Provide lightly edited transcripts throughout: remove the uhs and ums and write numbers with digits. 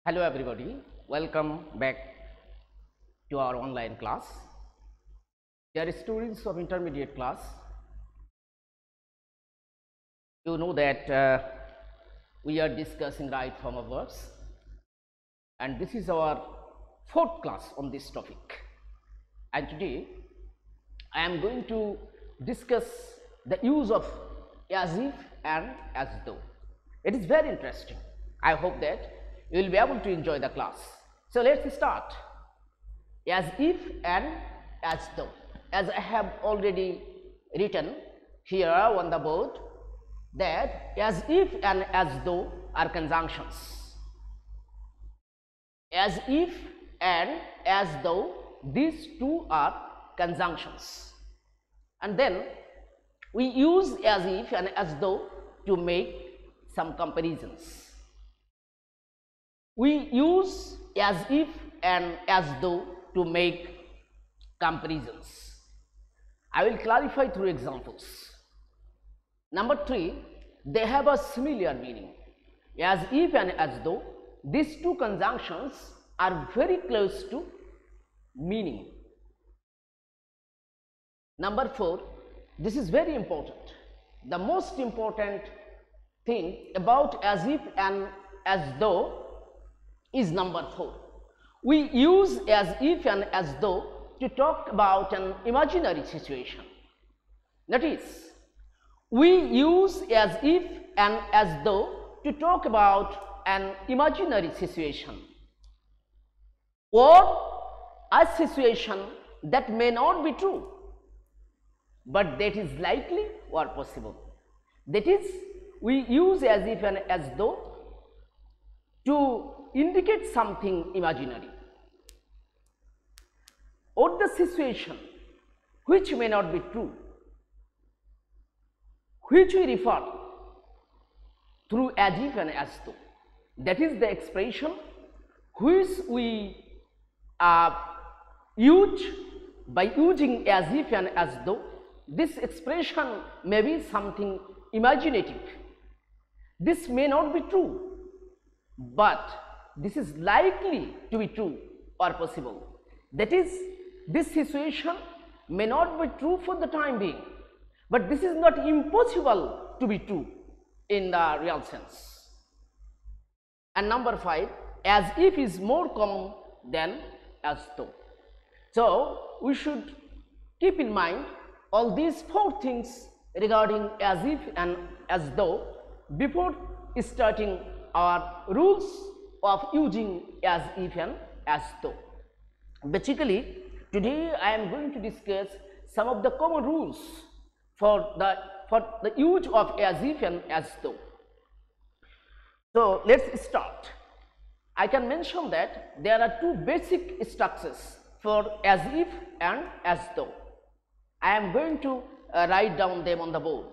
Hello everybody, welcome back to our online class. Dear students of intermediate class, you know that we are discussing right form of verbs, and this is our fourth class on this topic. And today I am going to discuss the use of as if and as though. It is very interesting. I hope that you will be able to enjoy the class. So let's start. As if and as though. As I have already written here on the board, that as if and as though are conjunctions. As if and as though, these two are conjunctions. And then we use as if and as though to make some comparisons. We use as if and as though to make comparisons. I will clarify through examples. Number 3, they have a similar meaning. As if and as though, these two conjunctions are very close to meaning. Number 4, this is very important. The most important thing about as if and as though is number 4. We use as if and as though to talk about an imaginary situation. That is, we use as if and as though to talk about an imaginary situation or a situation that may not be true, but that is likely or possible. That is, we use as if and as though to indicate something imaginary or the situation which may not be true, which we refer through as if and as though. That is the expression which we use by using as if and as though. This expression may be something imaginative. This may not be true, but this is likely to be true or possible. That is, this situation may not be true for the time being, but this is not impossible to be true in the real sense. And number 5, as if is more common than as though. So we should keep in mind all these 4 things regarding as if and as though before starting our rules of using as if and as though. Basically, today I am going to discuss some of the common rules for the use of as if and as though. So let's start. I can mention that there are 2 basic structures for as if and as though. I am going to write down them on the board.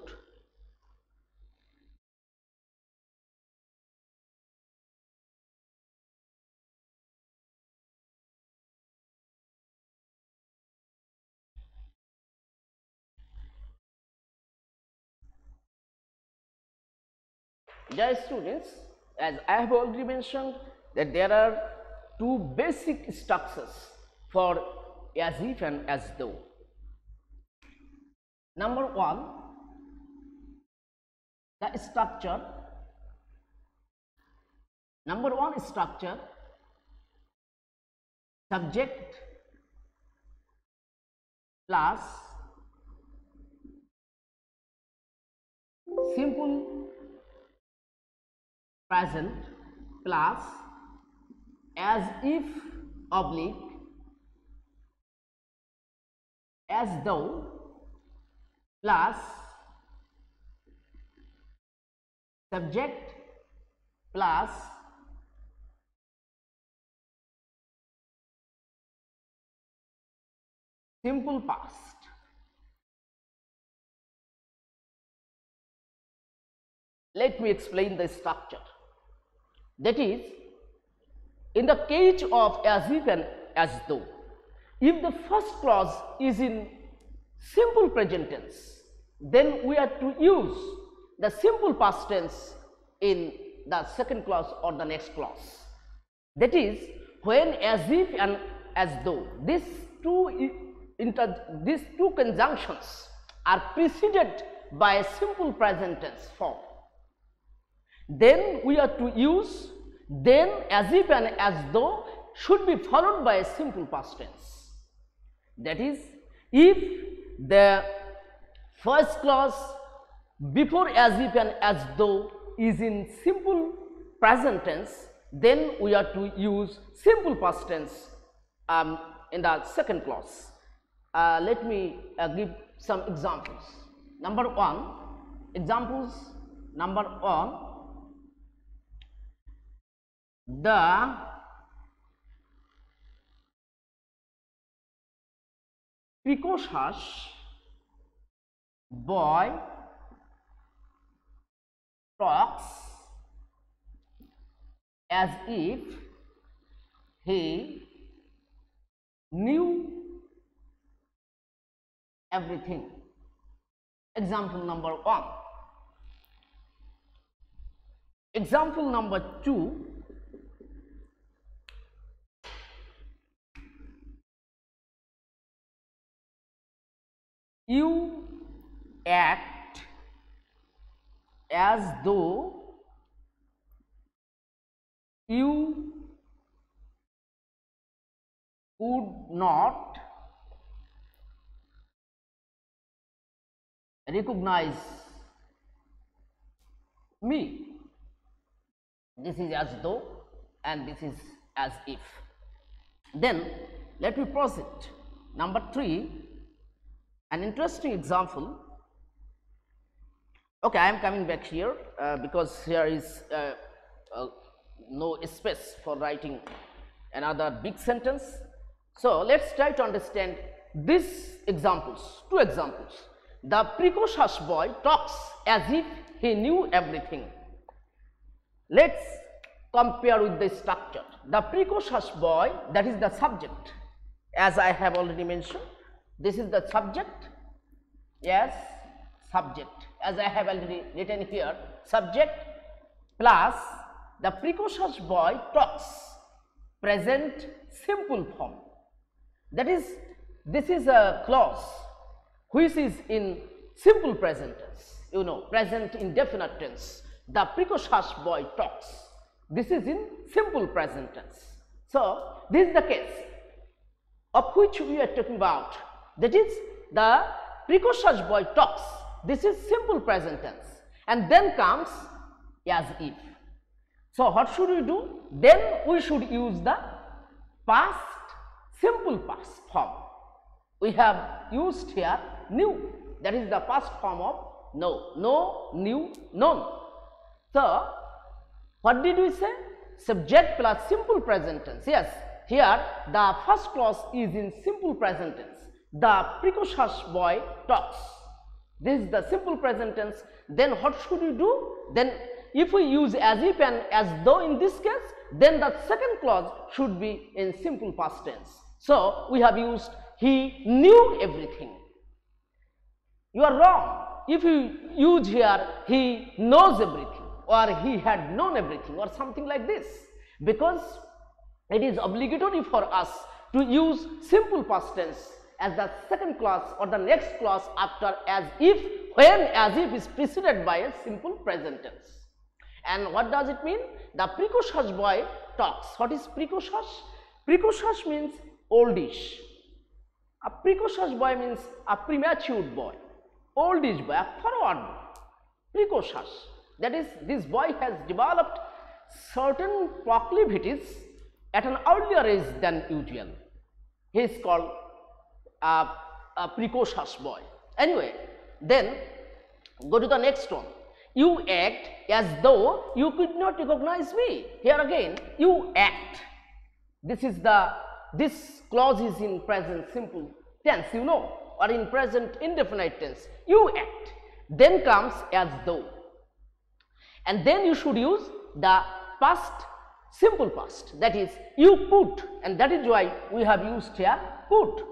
Dear students, as I have already mentioned that there are 2 basic structures for as if and as though. Number 1, the structure. Number 1 structure, subject plus simple present plus as if oblique as though plus subject plus simple past. Let me explain the structure. That is, in the case of as if and as though, if the first clause is in simple present tense, then we are to use the simple past tense in the second clause or the next clause. That is, when, as if and as though, these two conjunctions are preceded by a simple present tense form, then we are to use then, as if and as though should be followed by a simple past tense. That is, if the first clause before as if and as though is in simple present tense, then we are to use simple past tense in the second clause. Let me give some examples. Number one, the precocious boy talks as if he knew everything. Example number one. Example number two. You act as though you would not recognize me. This is as though and this is as if. Then let me proceed. Number three, an interesting example. Okay, I am coming back here because here is no space for writing another big sentence. So let's try to understand these examples, two examples. The precocious boy talks as if he knew everything. Let's compare with the structure. The precocious boy, that is the subject, as I have already mentioned. This is the subject, yes, subject, as I have already written here, subject plus the precocious boy talks, present simple form. That is, this is a clause which is in simple present tense, you know, present indefinite tense. The precocious boy talks. This is in simple present tense. So this is the case of which we are talking about. That is, the precocious boy talks. This is simple present tense, and then comes as if. So what should we do? Then we should use the past simple past form. We have used here knew. That is the past form of know. Know, knew, known. So what did we say? Subject plus simple present tense. Yes, here the first clause is in simple present tense. The precocious boy talks. This is the simple present tense. Then what should we do? Then if we use as if and as though in this case, then the second clause should be in simple past tense. So we have used he knew everything. You are wrong if you use here he knows everything or he had known everything or something like this, because it is obligatory for us to use simple past tense as the second clause or the next clause after as if, when as if is preceded by a simple present tense. And what does it mean? The precocious boy talks. What is precocious? Precocious means oldish. A precocious boy means a premature boy, oldish boy, a forward boy, precocious. That is, this boy has developed certain proclivities at an earlier age than usual. He is called a precocious boy. Anyway, then go to the next one. You act as though you could not recognize me. Here again, you act. This clause is in present simple tense, you know, or in present indefinite tense. You act. Then comes as though. And then you should use the past simple past, that is you could, and that is why we have used here could.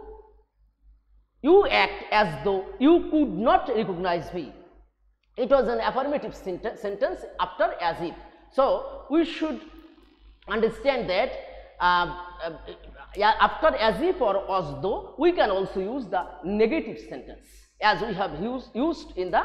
You act as though you could not recognize me. It was an affirmative sentence after as if. So we should understand that yeah, after as if or as though, we can also use the negative sentence, as we have used in the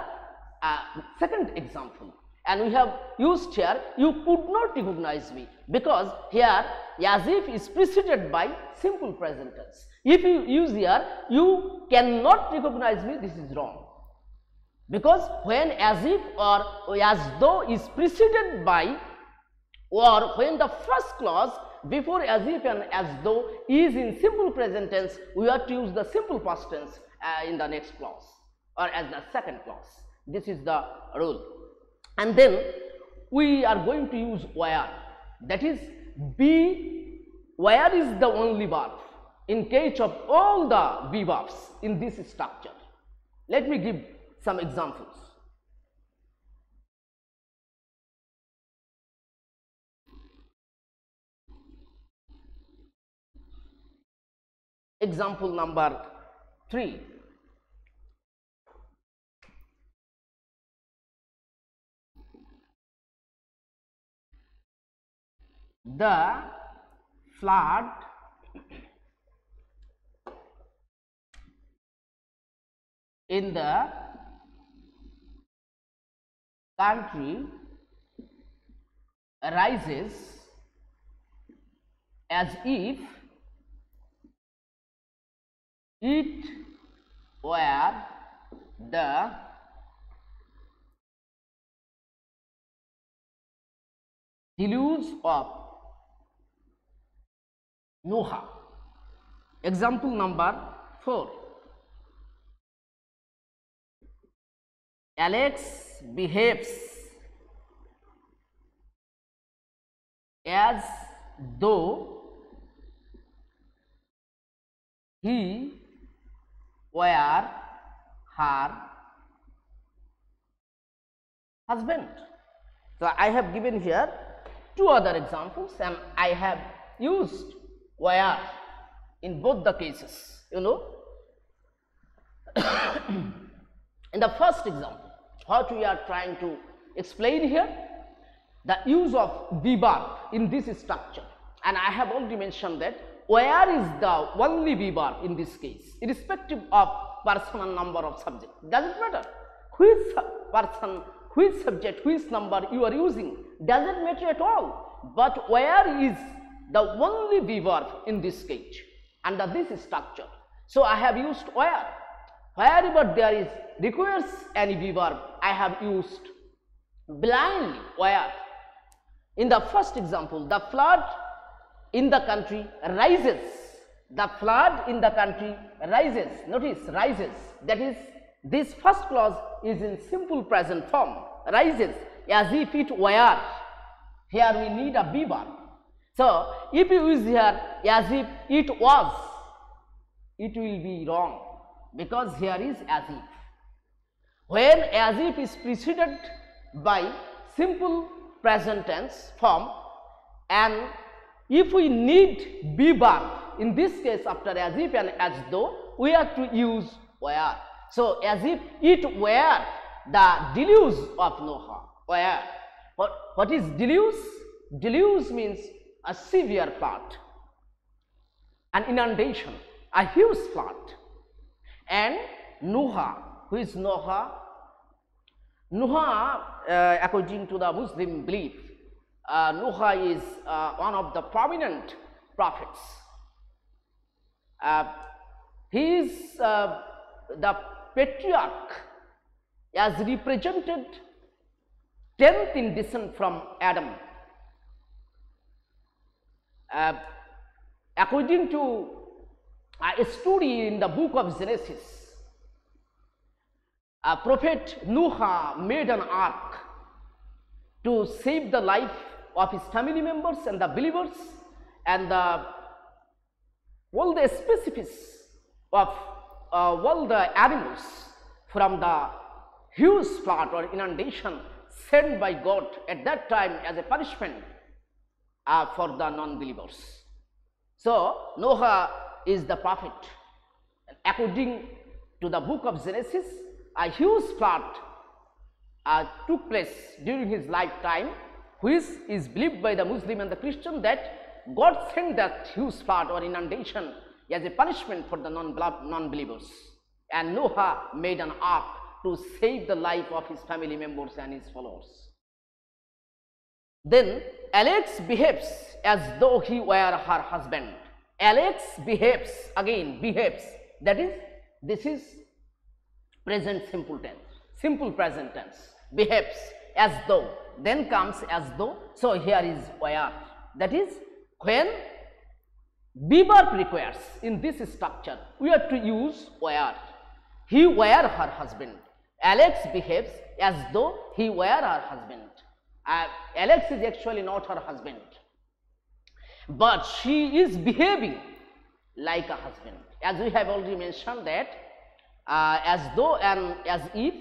second example. And we have used here, you could not recognize me, because here as if is preceded by simple present tense. If you use here, you cannot recognize me, this is wrong, because when as if or as though is preceded by, or when the first clause before as if and as though is in simple present tense, we have to use the simple past tense in the next clause or as the second clause. This is the rule. And then we are going to use where, that is be, where is the only verb in case of all the be verbs in this structure. Let me give some examples. Example number 3. The flood in the country rises as if it were the deluge of Noah. Example number 4. Alex behaves as though he were her husband. So I have given here 2 other examples, and I have used where in both the cases, you know. In the first example, what we are trying to explain here, the use of be verb in this structure, and I have already mentioned that where is the only be verb in this case, irrespective of person and number of subject. Doesn't matter which person, which subject, which number you are using, doesn't matter at all, but where is the only be verb in this case under this structure. So I have used where. Wherever there is requires any be verb, I have used blindly where. In the first example, the flood in the country rises. The flood in the country rises. Notice rises. That is, this first clause is in simple present form. Rises as if it were. Here we need a be verb. So if you use here as if it was, it will be wrong, because here is as if. When as if is preceded by simple present tense form, and if we need be verb, in this case after as if and as though, we have to use where. So as if it were the deluge of Noah. Where? What is deluge? Deluge means a severe flood, an inundation, a huge flood. And Noah, who is Noah? Noah, according to the Muslim belief, Noah is one of the prominent prophets. He is the patriarch, as represented 10th in descent from Adam. According to a story in the book of Genesis, Prophet Noah made an ark to save the life of his family members and the believers and all the species of all the animals from the huge flood or inundation sent by God at that time as a punishment for the non-believers. So Noah is the prophet. According to the book of Genesis, a huge flood took place during his lifetime, which is believed by the Muslim and the Christian that God sent that huge flood or inundation as a punishment for the non-believers, and Noah made an ark to save the life of his family members and his followers. Then Alex behaves as though he were her husband. Alex behaves, again behaves, that is, this is present simple tense, simple present tense, behaves as though, then comes as though. So here is where, that is, when be verb requires in this structure, we have to use were. He were her husband. Alex behaves as though he were her husband. Alex is actually not her husband, but she is behaving like a husband. As we have already mentioned that as though and as if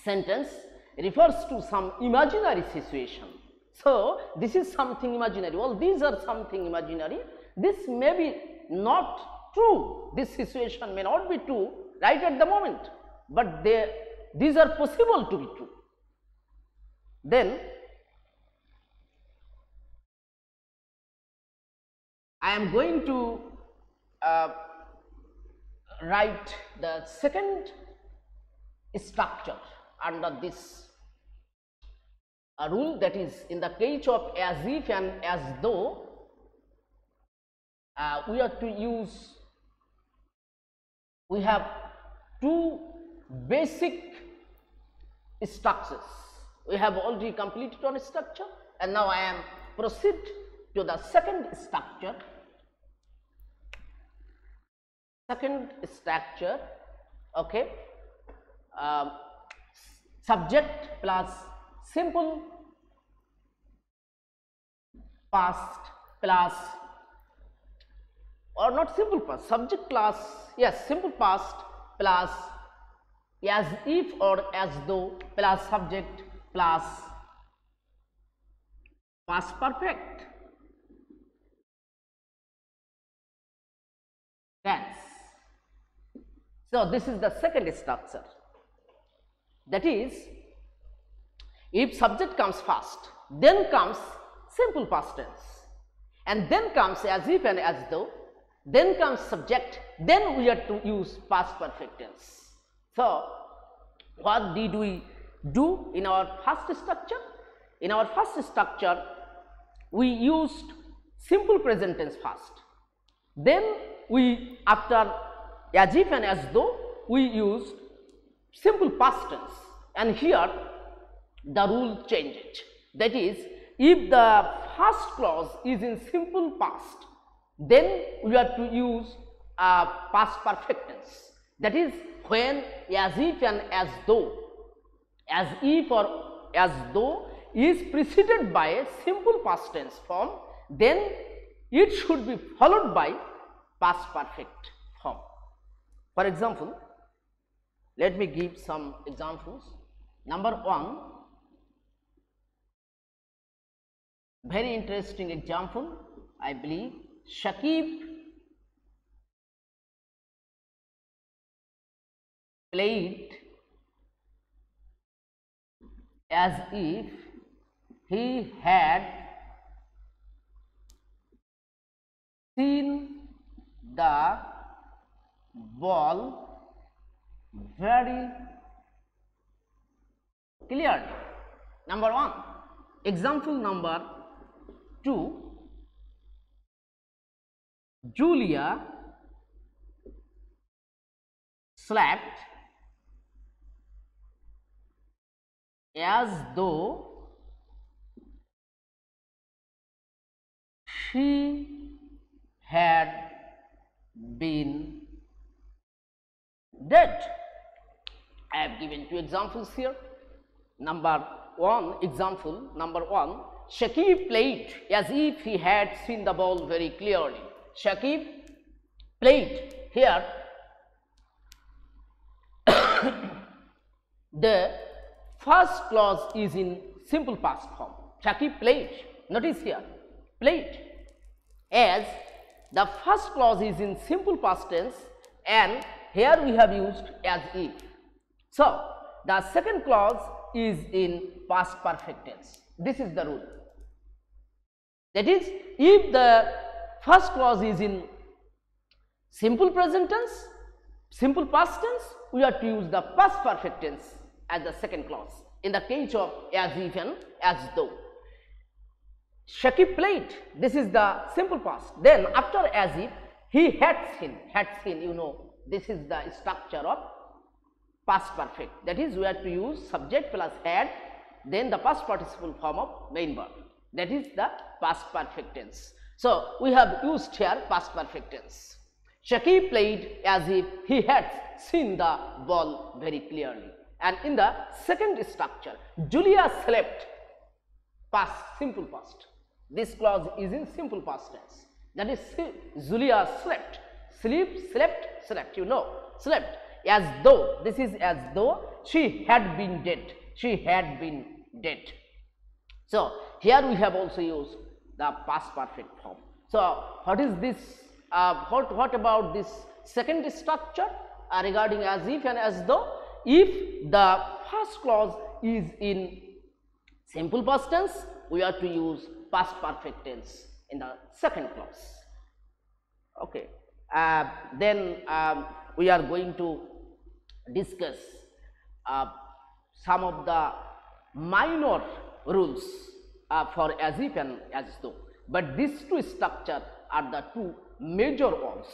sentence refers to some imaginary situation. So this is something imaginary. Well, these are something imaginary. This may be not true. This situation may not be true right at the moment, but these are possible to be true. Then I am going to write the second structure under this rule, that is, in the case of as if and as though, we are to use, we have two basic structures. We have already completed one structure, and now I am proceed to the second structure. Second structure, okay, subject plus simple past plus, or not simple past, subject plus, yes, simple past plus as if or as though plus subject plus past perfect tense. So this is the second structure, that is, if subject comes first, then comes simple past tense, and then comes as if and as though, then comes subject, then we have to use past perfect tense. So what did we do in our first structure? In our first structure, we used simple present tense first, then we, after as if and as though, we used simple past tense, and here the rule changes. That is, if the first clause is in simple past, then we have to use past perfect tense, that is, when as if and as though, as if or as though is preceded by a simple past tense form, then it should be followed by past perfect form. For example, let me give some examples. Number one, very interesting example, I believe. Shakib played as if he had seen the ball very clearly. Number one. Example number two, Julia slept as though she had been dead. I have given two examples here. Number one, example number one, Shakib played as if he had seen the ball very clearly. Shakib played. Here the first clause is in simple past form. Shakib played. Notice here, played, as the first clause is in simple past tense, and here we have used as if. So the second clause is in past perfect tense. This is the rule. That is, if the first clause is in simple present tense, simple past tense, we have to use the past perfect tense as the second clause. In the case of as if and as though. Shakib played, this is the simple past. Then after as if, he had seen, you know, this is the structure of past perfect. That is, we have to use subject plus had, then the past participle form of main verb. That is the past perfect tense. So we have used here past perfect tense. Shakib played as if he had seen the ball very clearly. And in the second structure, Julia slept, past, simple past. This clause is in simple past tense. That is, Julia slept, slept, you know, slept, as though, this is as though she had been dead, So here we have also used the past perfect form. So what is this, what about this second structure regarding as if and as though? If the first clause is in simple past tense, we have to use past perfect tense in the second clause. Okay. Then we are going to discuss some of the minor rules for as if and as though. But these two structures are the two major ones.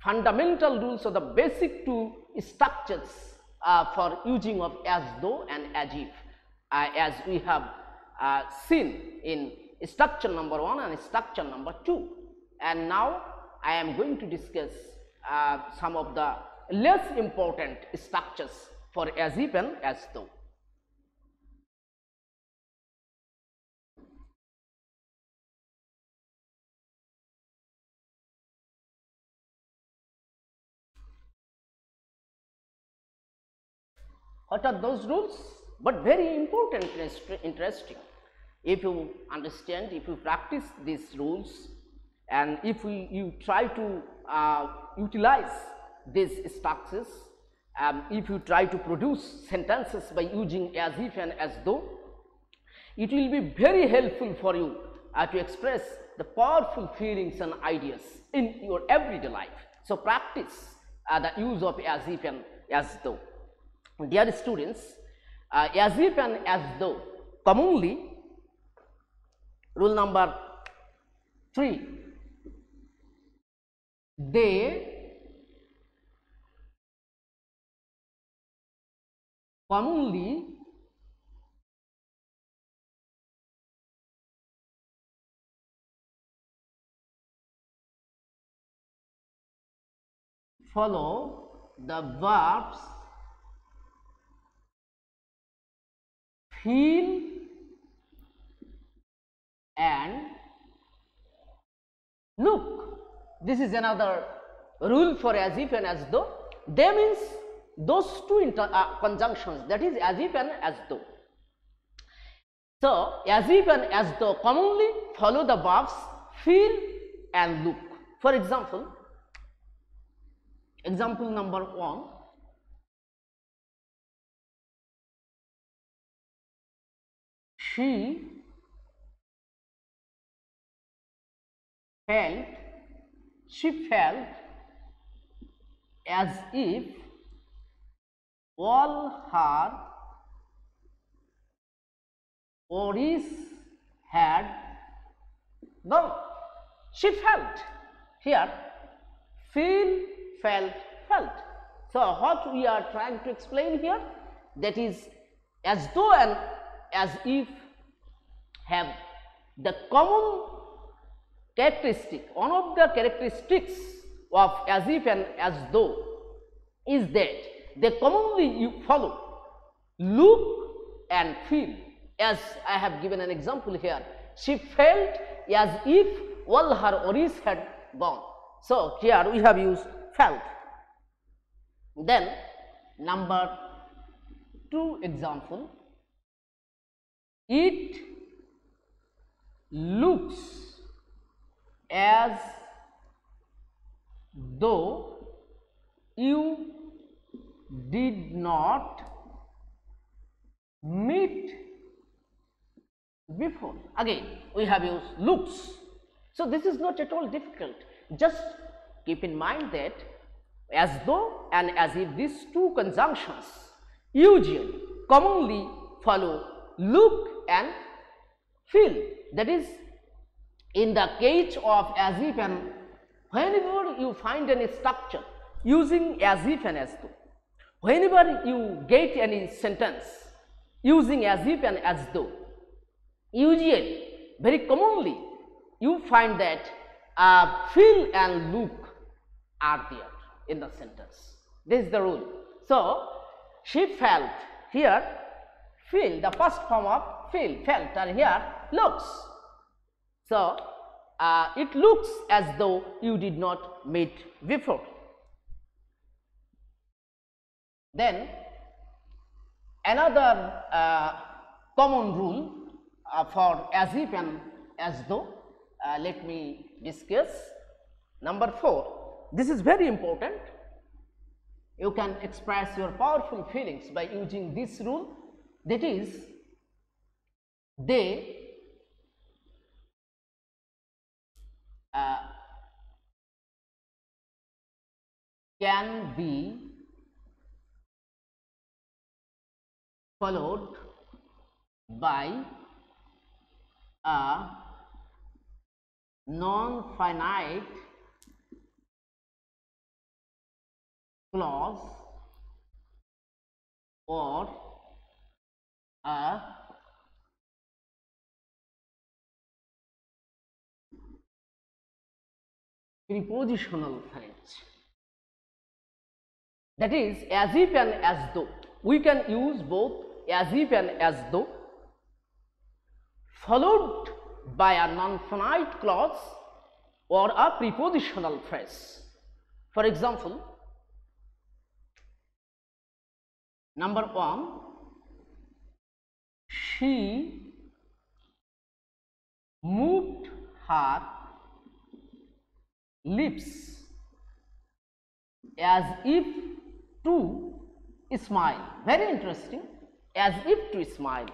Fundamental rules are the basic two structures for using of as though and as if, as we have seen in structure number 1 and structure number 2. And now I am going to discuss some of the less important structures for as if and as though. What are those rules? But very important, interesting. If you understand, if you practice these rules, and if you try to utilize these structures, if you try to produce sentences by using as if and as though, it will be very helpful for you to express the powerful feelings and ideas in your everyday life. So practice the use of as if and as though. Dear students, as if and as though, commonly, rule number 3, they commonly follow the verbs feel and look. This is another rule for as if and as though. They means those two conjunctions, that is as if and as though. So as if and as though commonly follow the verbs feel and look. For example, example number 1, she felt as if all her worries had gone. She felt, here feel, felt. So what we are trying to explain here, that is as though and as if have the common characteristic. One of the characteristics of as if and as though is that they commonly follow look and feel. As I have given an example here, she felt as if all her worries had gone. So here we have used felt. Then number 2 example, it looks as though you did not meet before. Again, we have used looks. So this is not at all difficult. Just keep in mind that as though and as if, these two conjunctions usually commonly follow look and feel. That is, in the case of as if and, whenever you find any structure using as if and as though, whenever you get any sentence using as if and as though, usually, very commonly, you find that feel and look are there in the sentence. This is the rule. So, she felt, here feel, the first form of feel, felt, and here looks. So, it looks as though you did not meet before. Then, another common rule for as if and as though, let me discuss. Number 4. This is very important. You can express your powerful feelings by using this rule, that is, they can be followed by a non-finite clause or a prepositional phrase. That is, as if and as though. We can use both as if and as though followed by a non-finite clause or a prepositional phrase. For example, number 1, she moved her lips as if to smile. Very interesting. As if to smile.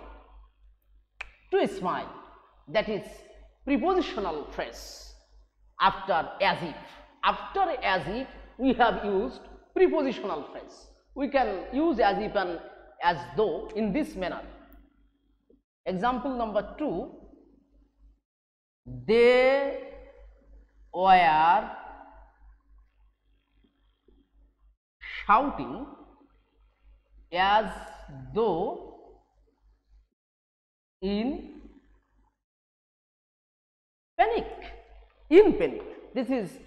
To smile. That is prepositional phrase after as if. After as if, we have used prepositional phrase. We can use as if and as though in this manner. Example number 2, they were shouting as though in panic. In panic. This is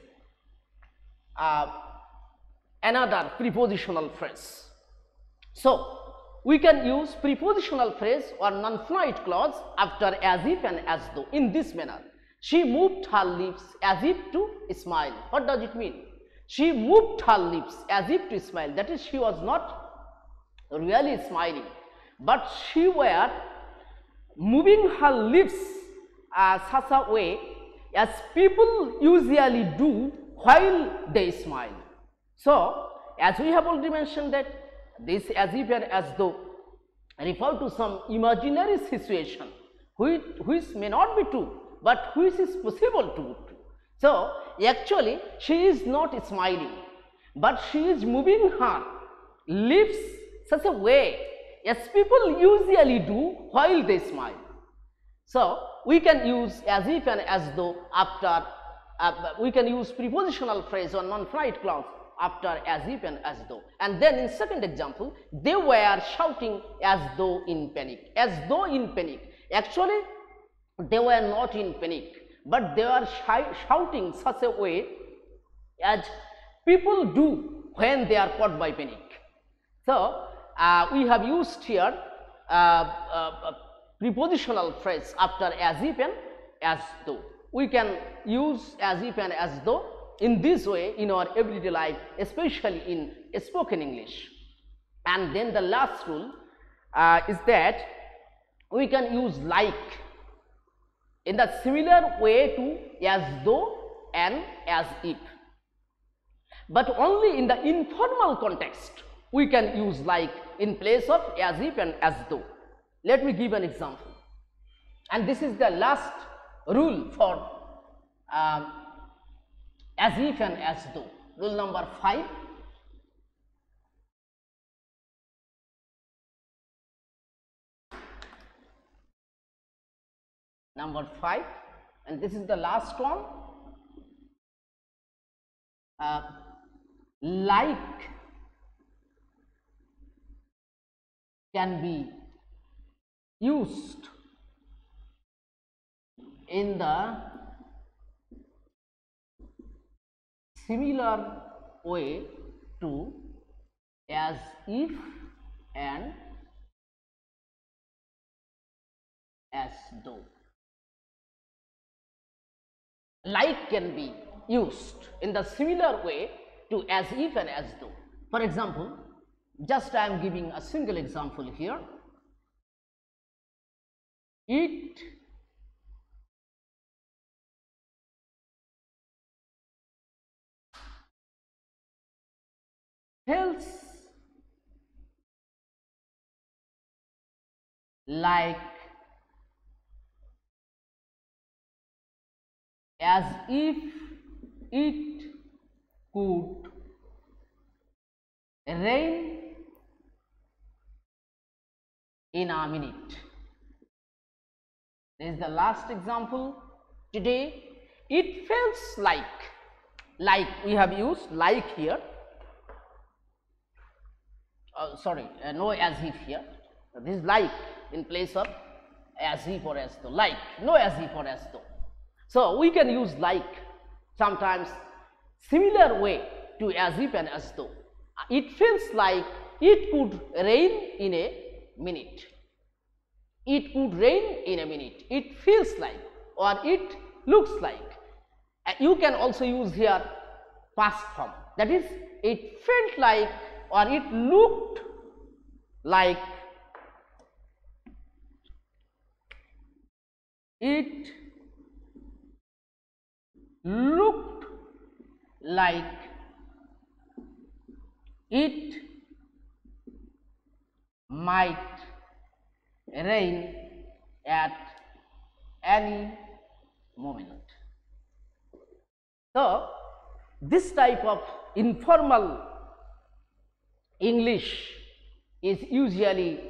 another prepositional phrase. So, we can use prepositional phrase or non-finite clause after as if and as though in this manner. She moved her lips as if to smile. What does it mean? She moved her lips as if to smile. That is, she was not really smiling, but she were moving her lips such a way as people usually do while they smile. So, as we have already mentioned that this as if and as though refer to some imaginary situation which may not be true, but which is possible to be true. So, actually she is not smiling, but she is moving her lips such a way as people usually do while they smile. So, we can use as if and as though after, we can use prepositional phrase or non-finite clause after as if and as though. And then in second example, they were shouting as though in panic. As though in panic. Actually, they were not in panic, but they were shouting such a way as people do when they are caught by panic. So, we have used here prepositional phrase after as if and as though. We can use as if and as though in this way in our everyday life, especially in spoken English. And then the last rule is that we can use like in the similar way to as though and as if, but only in the informal context we can use like in place of as if and as though. Let me give an example. And this is the last rule for as if and as though. Rule number 5. Number 5, and this is the last one. Like can be used in the similar way to as if and as though. Like can be used in the similar way to as if and as though. For example, just I am giving a single example here. It feels like as if it could rain in a minute. This is the last example today. It feels like we have used like here. No as if here. This is like in place of as if or as though. Like, no as if or as though. So we can use like sometimes similar way to as if and as though. It feels like it could rain in a minute. It could rain in a minute. It feels like, or it looks like. You can also use here past form. That is, it felt like or it looked like. It looked like it might rain at any moment. So, this type of informal English is usually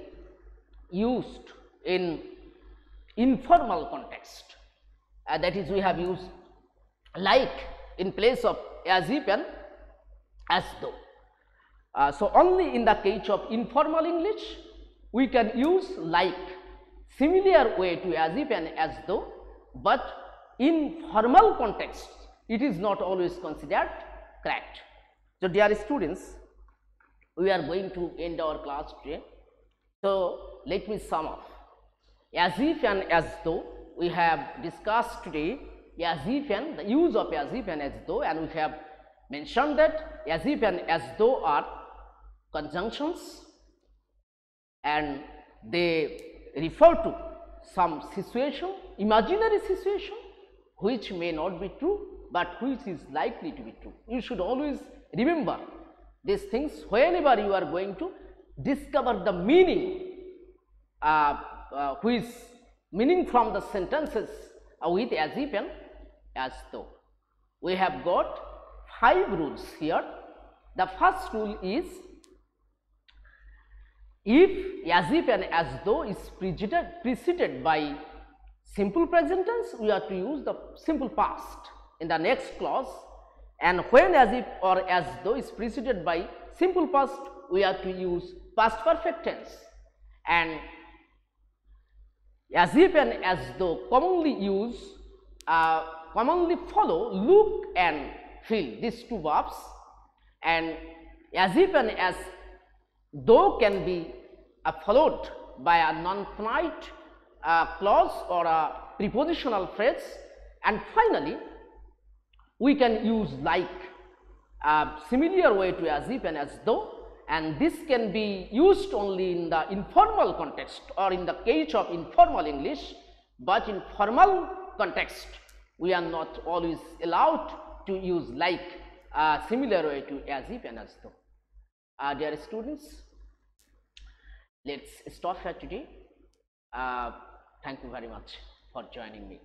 used in informal context. That is, we have used like in place of as if and as though. So, only in the case of informal English we can use like similar way to as if and as though, but in formal context it is not always considered correct. So, dear students, we are going to end our class today. So, let me sum up. As if and as though we have discussed today as if and the use of as if and as though, and we have mentioned that as if and as though are conjunctions and they refer to some situation, imaginary situation which may not be true but which is likely to be true. You should always remember these things whenever you are going to discover the meaning which meaning from the sentences with as if and as though. We have got 5 rules here. The first rule is, if as if and as though is preceded by simple present tense, we are to use the simple past in the next clause, and when as if or as though is preceded by simple past, we are to use past perfect tense, and as if and as though commonly follow look and feel, these two verbs, and as if and as though can be followed by a non-finite clause or a prepositional phrase, and finally we can use like similar way to as if and as though, and this can be used only in the informal context or in the case of informal English, but in formal context we are not always allowed to use like similar way to as if and as though. Dear students, let's stop here today. Thank you very much for joining me.